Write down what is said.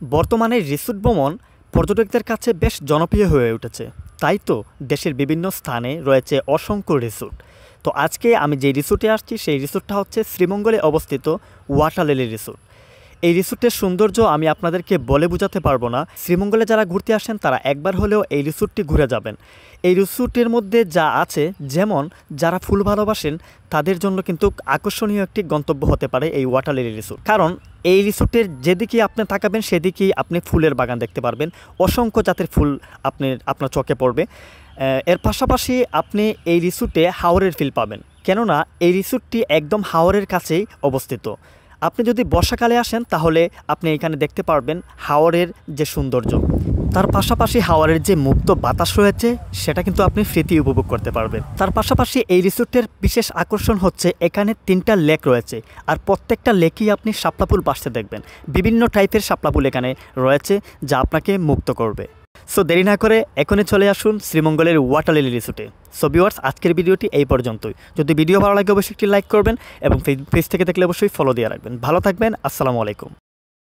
বর্তমানে রিসোর্ট ভ্রমণ পর্যটকদের কাছে বেশ জনপ্রিয় হয়ে উঠেছে। তাই তো দেশের বিভিন্ন স্থানে রয়েছে অসংখ্য রিসোর্ট। তো আজকে আমি যে রিসোর্টে আসছি সেই রিসোর্টটা হচ্ছে শ্রীমঙ্গলে অবস্থিত ওয়াটার লিলি রিসোর্ট। এই রিসোর্টের সৌন্দর্য আমি আপনাদেরকে বলে বোঝাতে পারবো না। শ্রীমঙ্গলে যারা ঘুরতে আসেন তারা একবার হলেও এই রিসোর্টটি ঘুরে যাবেন। এই রিসোর্টের মধ্যে যা আছে, যেমন যারা ফুল ভালোবাসেন তাদের জন্য কিন্তু আকর্ষণীয় একটি গন্তব্য হতে পারে এই ওয়াটার লিলি রিসোর্ট। কারণ এই রিসোর্টের যেদিকে আপনি তাকাবেন সেদিকেই আপনি ফুলের বাগান দেখতে পারবেন। অসংখ্য জাতের ফুল আপনার চোখে পড়বে। এর পাশাপাশি আপনি এই রিসোর্টে হাওরের ফিল পাবেন, কেননা এই রিসোর্টটি একদম হাওরের কাছেই অবস্থিত। আপনি যদি বর্ষাকালে আসেন তাহলে আপনি এখানে দেখতে পারবেন হাওরের যে সৌন্দর্য। তার পাশাপাশি হাওরের যে মুক্ত বাতাস রয়েছে সেটা কিন্তু আপনি ফ্রিতে উপভোগ করতে পারবেন। তার পাশাপাশি এই রিসোর্টের বিশেষ আকর্ষণ হচ্ছে এখানে 3টা লেক রয়েছে, আর প্রত্যেকটা লেকেই আপনি শাপলা ফুল ভাসতে দেখবেন। বিভিন্ন টাইপের শাপলা ফুল এখানে রয়েছে যা আপনাকে মুক্ত করবে। সো দেরি না করে এখনই চলে আসুন শ্রীমঙ্গলের ওয়াটার লিলি রিসোর্টে। সো ভিউয়ার্স, আজকের ভিডিওটি এই পর্যন্তই। যদি ভিডিও ভালো লাগে অবশ্যই একটি লাইক করবেন এবং পেজ থেকে দেখলে অবশ্যই ফলো দিয়ে রাখবেন। ভালো থাকবেন। আসসালামু আলাইকুম।